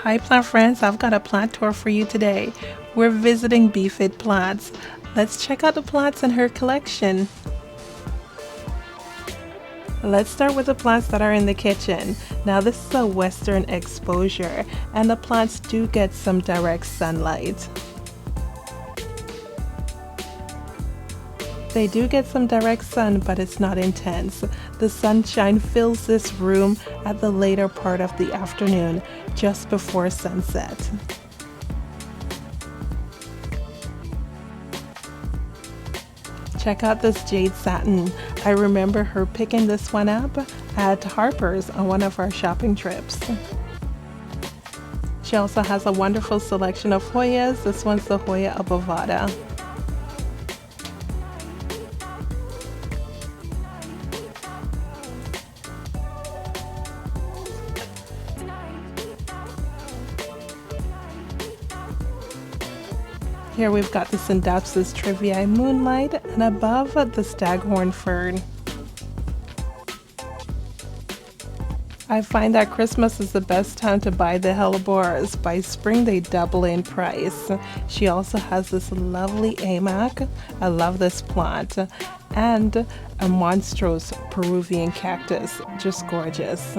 Hi plant friends, I've got a plant tour for you today. We're visiting Befitplants. Let's check out the plants in her collection. Let's start with the plants that are in the kitchen. Now this is a western exposure and the plants do get some direct sunlight. They do get some direct sun, but it's not intense. The sunshine fills this room at the later part of the afternoon, just before sunset. Check out this jade satin. I remember her picking this one up at Harper's on one of our shopping trips. She also has a wonderful selection of Hoyas. This one's the Hoya abovata. Here we've got the Synapsis triviae moonlight, and above the staghorn fern. I find that Christmas is the best time to buy the hellebores. By spring they double in price. She also has this lovely amac. I love this plant. And a monstrous Peruvian cactus. Just gorgeous.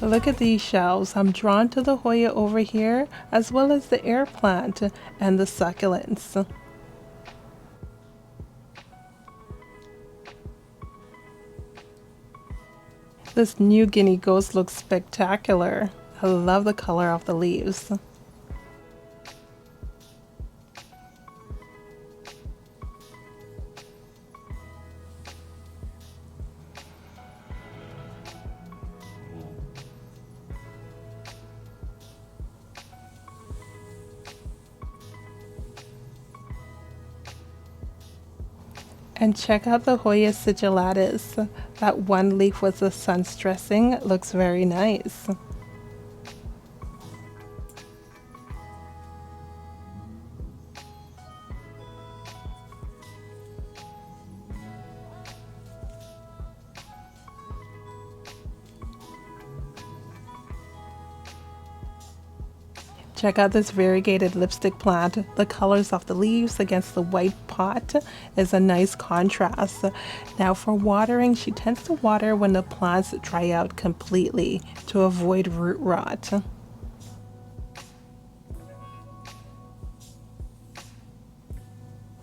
Look at these shelves. I'm drawn to the Hoya over here, as well as the air plant and the succulents. This New Guinea ghost looks spectacular. I love the color of the leaves. And check out the Hoya sigillatus. That one leaf with the sun stressing looks very nice. Check out this variegated lipstick plant. The colors of the leaves against the white pot is a nice contrast. Now for watering, she tends to water when the plants dry out completely to avoid root rot.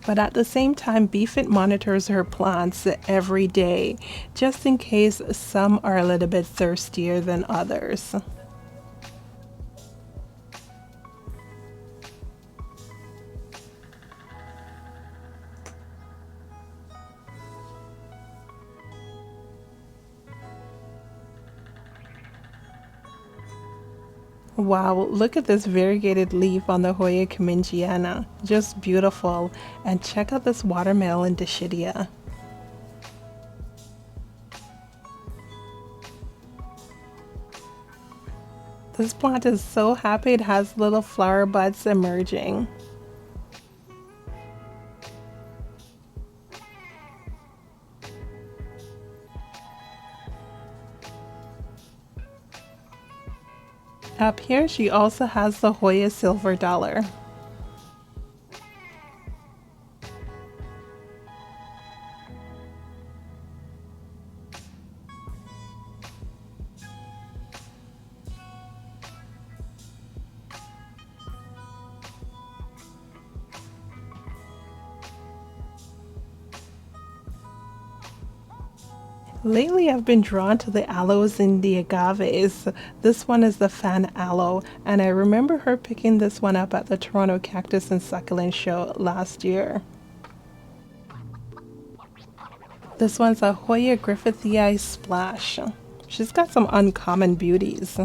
But at the same time, Befit monitors her plants every day, just in case some are a little bit thirstier than others. Wow, look at this variegated leaf on the Hoya Comingiana. Just beautiful. And check out this watermelon Dischidia. This plant is so happy it has little flower buds emerging. Up here, she also has the Hoya Silver Dollar. Lately I've been drawn to the aloes and the agaves. This one is the fan aloe, and I remember her picking this one up at the Toronto Cactus and Succulent show last year. This one's a Hoya Griffithii Splash. She's got some uncommon beauties.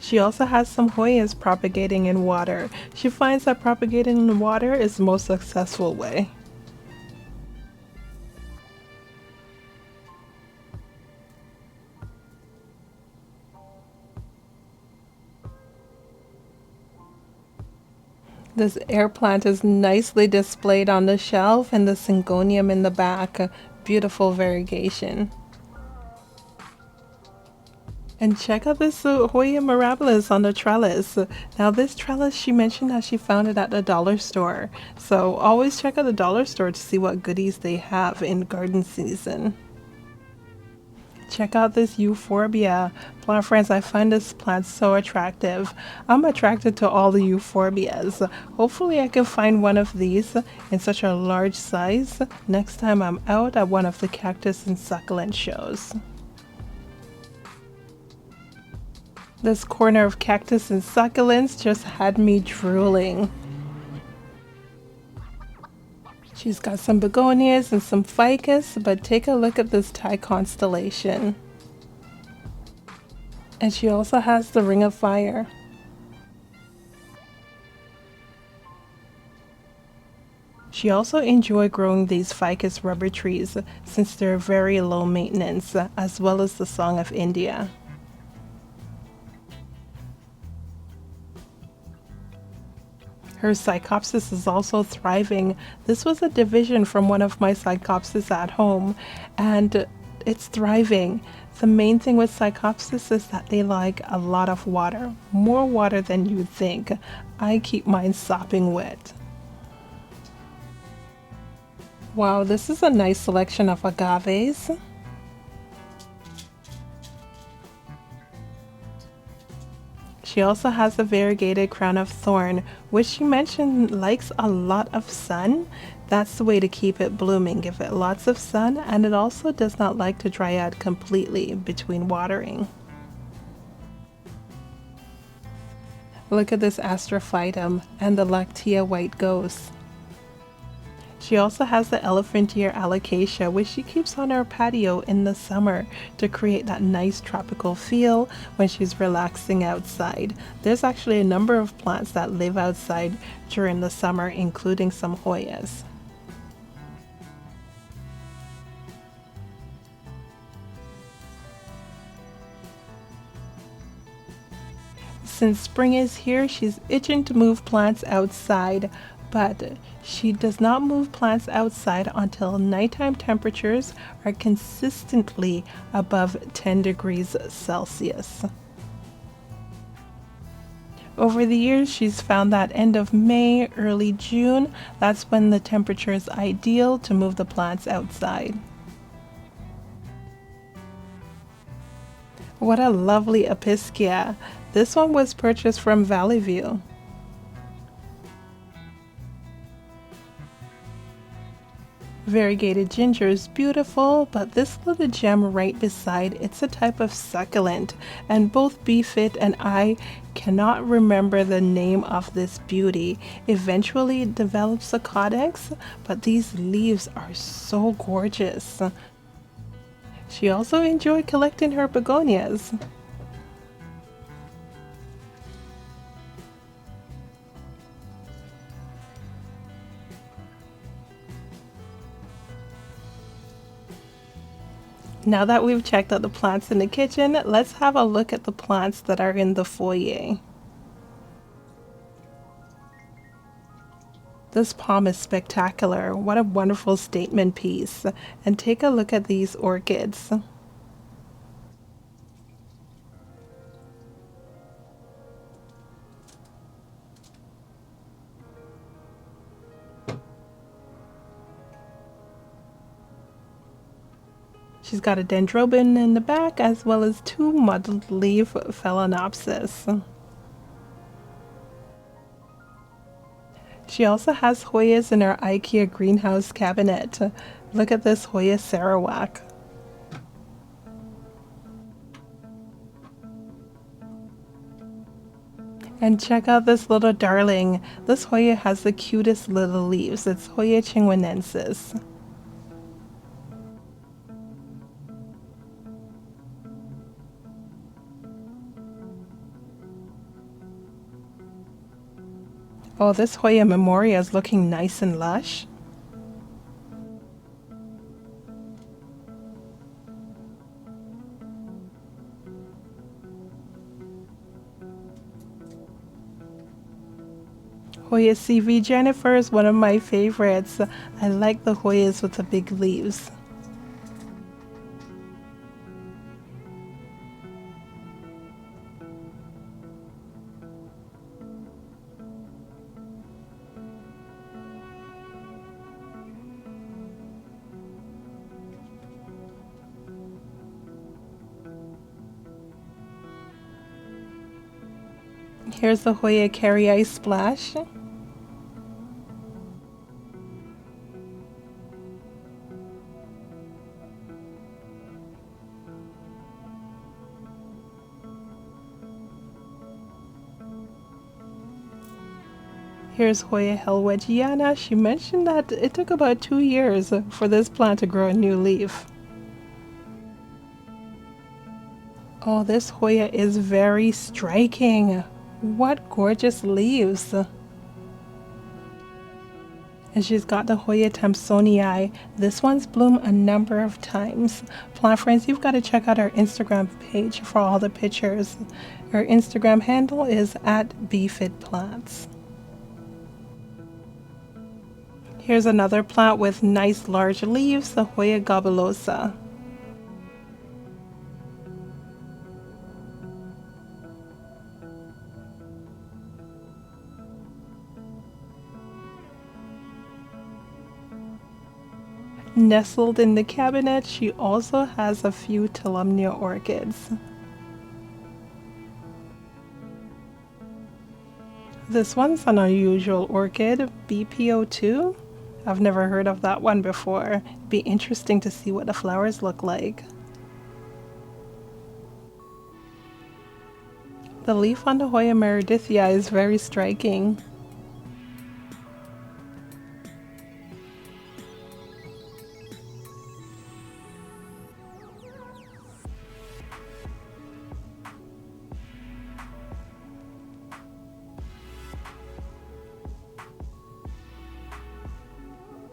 She also has some Hoyas propagating in water. She finds that propagating in water is the most successful way. This air plant is nicely displayed on the shelf and the syngonium in the back. Beautiful variegation. And check out this Hoya mirabilis on the trellis. Now this trellis, she mentioned that she found it at the dollar store. So always check out the dollar store to see what goodies they have in garden season. Check out this euphorbia. Plant friends, I find this plant so attractive. I'm attracted to all the euphorbias. Hopefully I can find one of these in such a large size next time I'm out at one of the cactus and succulent shows. This corner of cactus and succulents just had me drooling. She's got some begonias and some ficus, but take a look at this Thai constellation. And she also has the ring of fire. She also enjoys growing these ficus rubber trees since they're very low maintenance, as well as the Song of India. Her Psychopsis is also thriving. This was a division from one of my Psychopsis at home, and it's thriving. The main thing with Psychopsis is that they like a lot of water, more water than you'd think. I keep mine sopping wet. Wow, this is a nice selection of agaves. She also has a variegated crown of thorn, which she mentioned likes a lot of sun. That's the way to keep it blooming. Give it lots of sun, and it also does not like to dry out completely between watering. Look at this astrophytum and the Lactea white ghost. She also has the elephant ear Alocasia, which she keeps on her patio in the summer to create that nice tropical feel when she's relaxing outside. There's actually a number of plants that live outside during the summer, including some Hoyas. Since spring is here, she's itching to move plants outside, but she does not move plants outside until nighttime temperatures are consistently above 10 degrees Celsius. Over the years, she's found that end of May, early June, that's when the temperature is ideal to move the plants outside. What a lovely Apiscia. This one was purchased from Valley View. Variegated ginger is beautiful, but this little gem right beside, it's a type of succulent, and both Befit and I cannot remember the name of this beauty. Eventually it develops a codex, but these leaves are so gorgeous. She also enjoyed collecting her begonias. Now that we've checked out the plants in the kitchen, let's have a look at the plants that are in the foyer. This palm is spectacular. What a wonderful statement piece. And take a look at these orchids. She's got a dendrobium in the back as well as two mottled leaf phalaenopsis. She also has Hoyas in her IKEA greenhouse cabinet. Look at this Hoya Sarawak. And check out this little darling. This Hoya has the cutest little leaves. It's Hoya chinguanensis. Oh, this Hoya memoria is looking nice and lush. Hoya CV Jennifer is one of my favorites. I like the Hoyas with the big leaves. Here's the Hoya Carry Ice Splash. Here's Hoya Helwegiana. She mentioned that it took about 2 years for this plant to grow a new leaf. Oh, this Hoya is very striking. What gorgeous leaves. And she's got the Hoya Thompsonii. This one's bloomed a number of times. Plant friends, you've got to check out our Instagram page for all the pictures. Our Instagram handle is at Befitplants. Here's another plant with nice large leaves, the Hoya Globulosa. Nestled in the cabinet, she also has a few Telumnia orchids. This one's an unusual orchid, BPO2. I've never heard of that one before. It'd be interesting to see what the flowers look like. The leaf on the Hoya meredithia is very striking.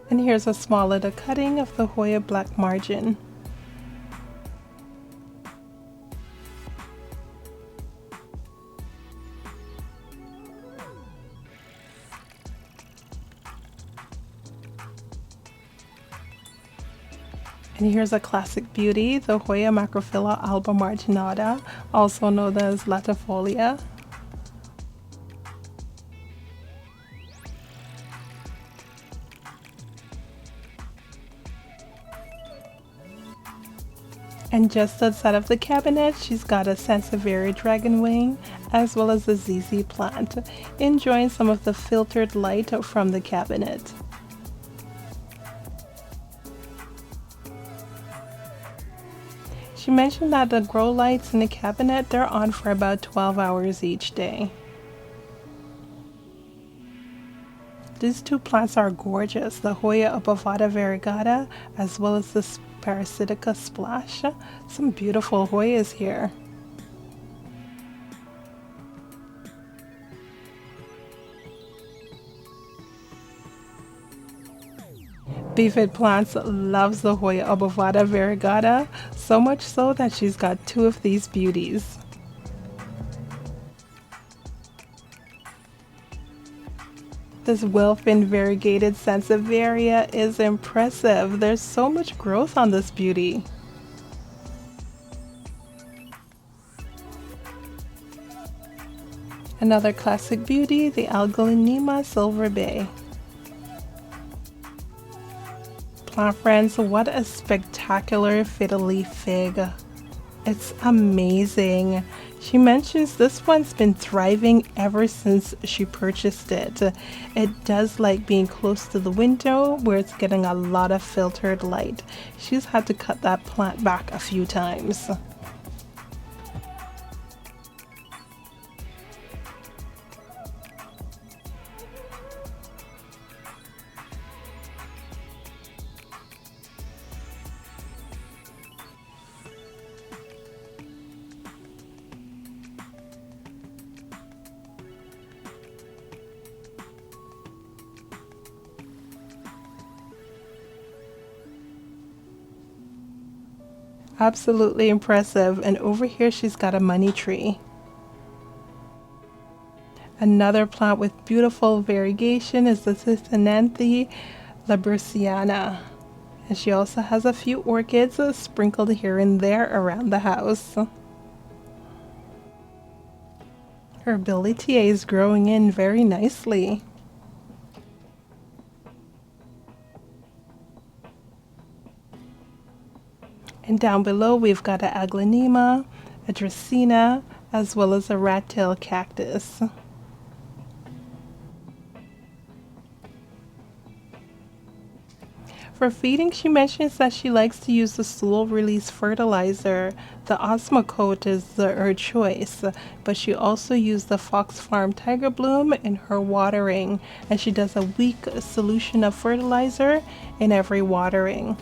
And here's a small little cutting of the Hoya black margin. And here's a classic beauty, the Hoya macrophylla alba marginata, also known as latifolia. And just outside of the cabinet, she's got a Sansevieria dragonwing, as well as a ZZ plant, enjoying some of the filtered light from the cabinet. She mentioned that the grow lights in the cabinet, they're on for about 12 hours each day. These two plants are gorgeous, the Hoya obovata variegata, as well as the Parasitica splash. Some beautiful Hoyas here. Befitplants loves the Hoya obovata variegata, so much so that she's got 2 of these beauties. This well-finned variegated Sansevieria is impressive. There's so much growth on this beauty. Another classic beauty, the Algolinema Silver Bay. Plant friends, what a spectacular fiddly fig. It's amazing. She mentions this one's been thriving ever since she purchased it. It does like being close to the window where it's getting a lot of filtered light. She's had to cut that plant back a few times. Absolutely impressive. And over here she's got a money tree. Another plant with beautiful variegation is the Cithananthe labriciana. And she also has a few orchids sprinkled here and there around the house. Her Bilitea is growing in very nicely. And down below we've got a Aglaonema, a Dracaena, as well as a rat-tail cactus. For feeding, she mentions that she likes to use the stool release fertilizer. The Osmocote is her choice, but she also used the Fox Farm Tiger Bloom in her watering, and she does a weak solution of fertilizer in every watering.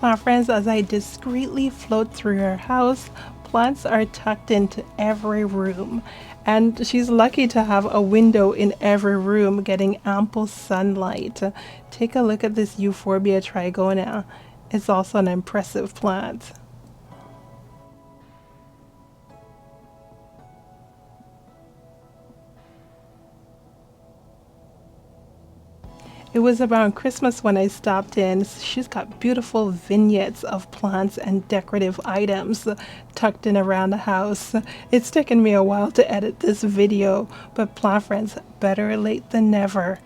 Plant friends, as I discreetly float through her house, plants are tucked into every room, and she's lucky to have a window in every room getting ample sunlight. Take a look at this Euphorbia trigona. It's also an impressive plant. It was around Christmas when I stopped in. She's got beautiful vignettes of plants and decorative items tucked in around the house. It's taken me a while to edit this video, but plant friends, better late than never.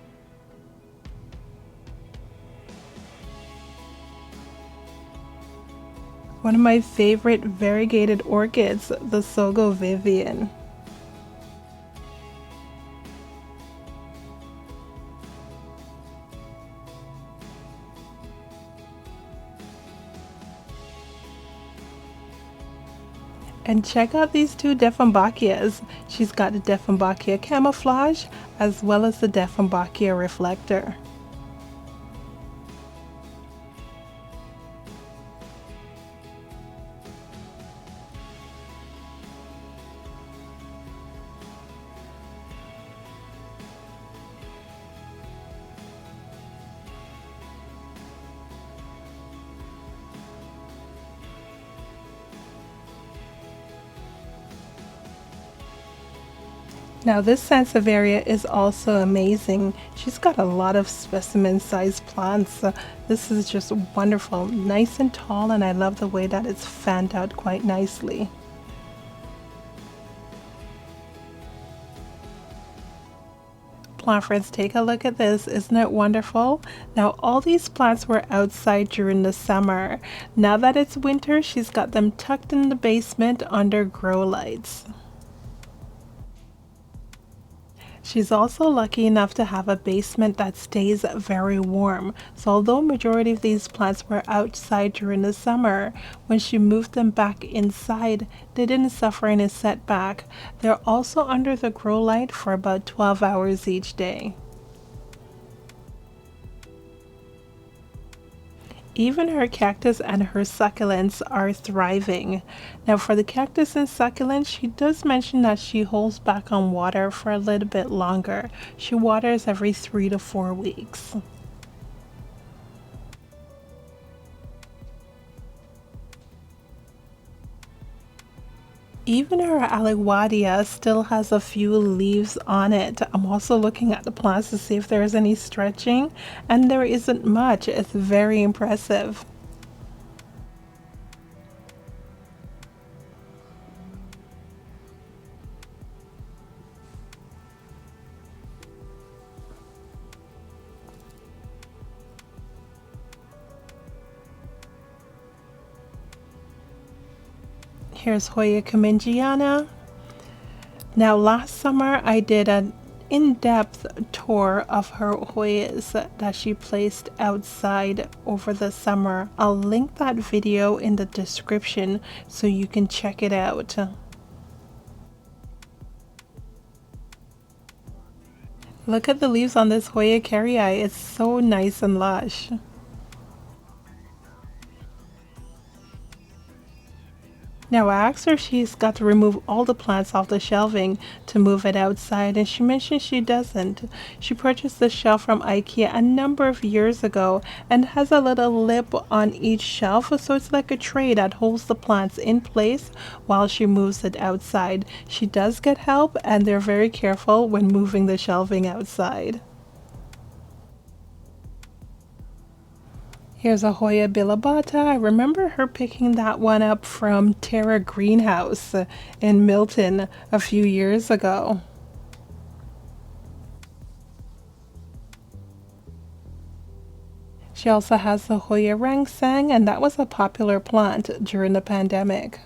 One of my favorite variegated orchids, the Sogo Vivian. And check out these two Dieffenbachias. She's got the Dieffenbachia camouflage as well as the Dieffenbachia reflector. Now this Sansevieria is also amazing. She's got a lot of specimen-sized plants. This is just wonderful, nice and tall, and I love the way that it's fanned out quite nicely. Plant friends, take a look at this. Isn't it wonderful? Now all these plants were outside during the summer. Now that it's winter, she's got them tucked in the basement under grow lights. She's also lucky enough to have a basement that stays very warm. So although majority of these plants were outside during the summer, when she moved them back inside, they didn't suffer any setback. They're also under the grow light for about 12 hours each day. Even her cactus and her succulents are thriving. Now for the cactus and succulents, she does mention that she holds back on water for a little bit longer. She waters every 3 to 4 weeks. Even her Alocasia still has a few leaves on it. I'm also looking at the plants to see if there's any stretching, and there isn't much. It's very impressive. Here's Hoya Commingiana. Now last summer I did an in-depth tour of her Hoyas that she placed outside over the summer. I'll link that video in the description so you can check it out. Look at the leaves on this Hoya carrii. It's so nice and lush. Now I asked her if she's got to remove all the plants off the shelving to move it outside, and she mentioned she doesn't. She purchased the shelf from IKEA a number of years ago and has a little lip on each shelf, so it's like a tray that holds the plants in place while she moves it outside. She does get help, and they're very careful when moving the shelving outside. Here's a Hoya bilobata. I remember her picking that one up from Terra Greenhouse in Milton a few years ago. She also has the Hoya rangsang, and that was a popular plant during the pandemic.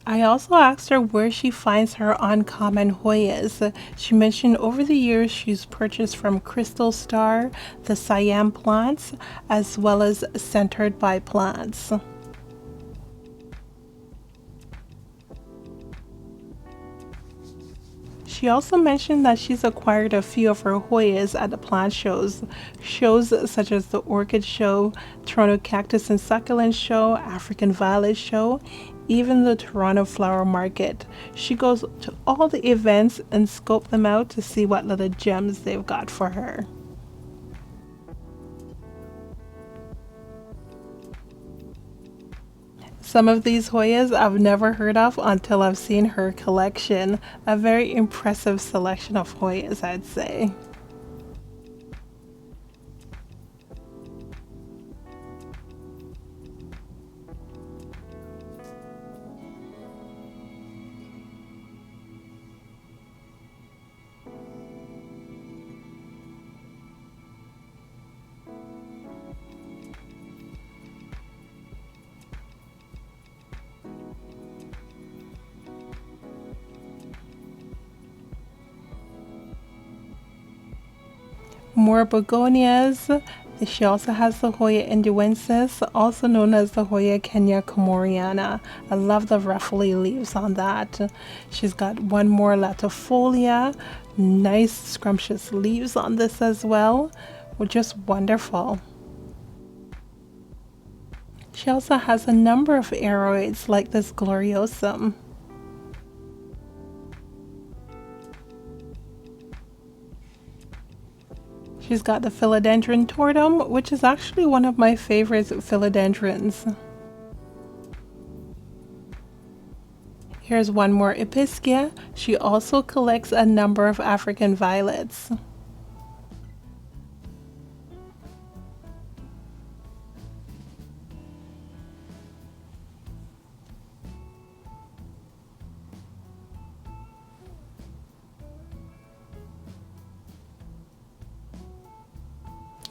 I also asked her where she finds her uncommon Hoyas. She mentioned over the years she's purchased from Crystal Star, the Siam plants, as well as Centered by Plants. She also mentioned that she's acquired a few of her Hoyas at the plant shows such as the Orchid Show, Toronto Cactus and Succulent Show, African Violet Show, even the Toronto Flower Market. She goes to all the events and scope them out to see what little gems they've got for her. Some of these Hoyas I've never heard of until I've seen her collection. A very impressive selection of Hoyas, I'd say. More begonias. She also has the Hoya induensis, also known as the Hoya Kenya Komoriana. I love the ruffly leaves on that. She's got one more latifolia. Nice scrumptious leaves on this as well. Well, just wonderful. She also has a number of aroids like this gloriosum. She's got the Philodendron tortum, which is actually one of my favorite philodendrons. Here's one more Episcia. She also collects a number of African violets.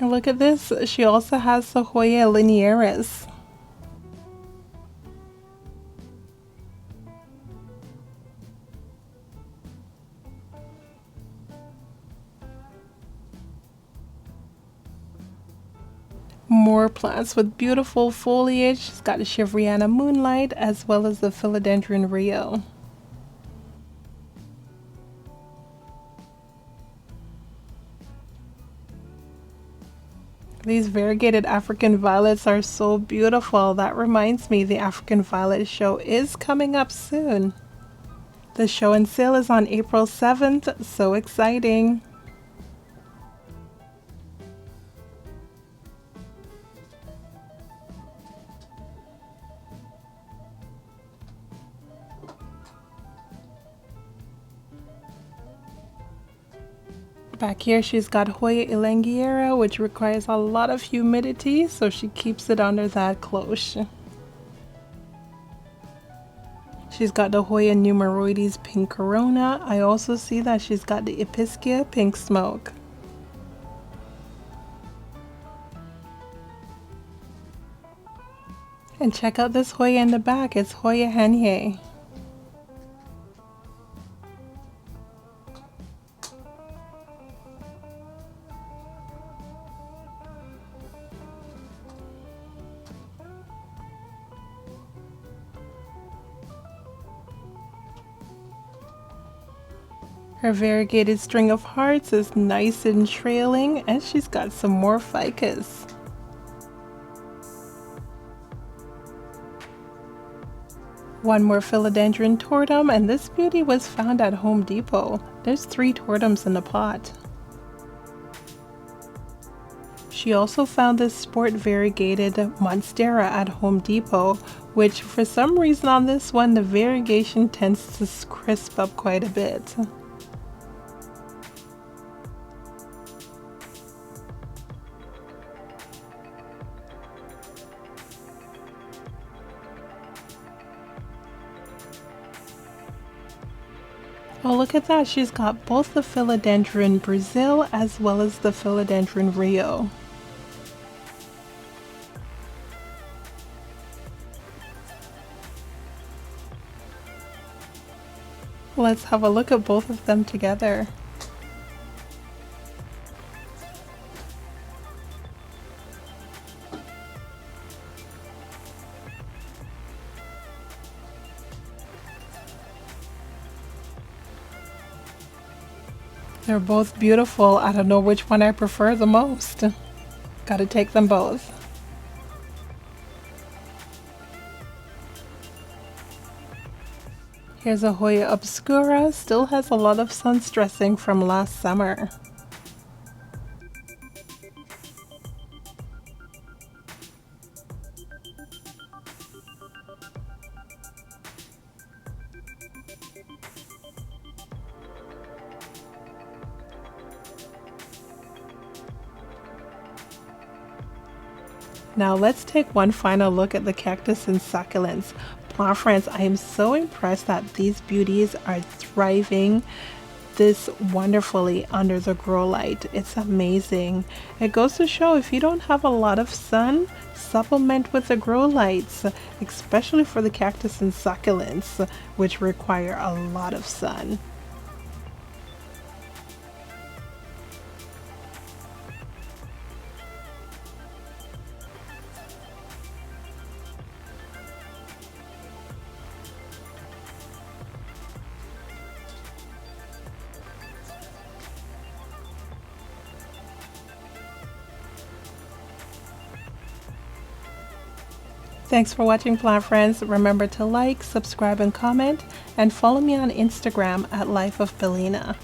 Look at this, she also has the Hoya linearis. More plants with beautiful foliage. She's got the Chivriana Moonlight as well as the Philodendron Rio. These variegated African violets are so beautiful. That reminds me, the African Violet Show is coming up soon. The show and sale is on April 7th. So exciting. Back here she's got Hoya elongiera, which requires a lot of humidity, so she keeps it under that cloche. She's got the Hoya numeroides pink corona. I also see that she's got the Episcia pink smoke. And check out this Hoya in the back, it's Hoya henye. Her variegated string of hearts is nice and trailing, and she's got some more ficus. One more philodendron tortum, and this beauty was found at Home Depot. There's 3 tortums in the pot. She also found this sport variegated Monstera at Home Depot, which for some reason on this one the variegation tends to crisp up quite a bit. Oh, look at that. She's got both the Philodendron Brazil as well as the Philodendron Rio. Let's have a look at both of them together. They're both beautiful. I don't know which one I prefer the most. Gotta take them both. Here's a Hoya obscura, still has a lot of sun stressing from last summer. Now let's take one final look at the cactus and succulents. Plant friends, I am so impressed that these beauties are thriving this wonderfully under the grow light. It's amazing. It goes to show if you don't have a lot of sun, supplement with the grow lights, especially for the cactus and succulents, which require a lot of sun. Thanks for watching, plant friends. Remember to like, subscribe, and comment, and follow me on Instagram at Life of Pilea.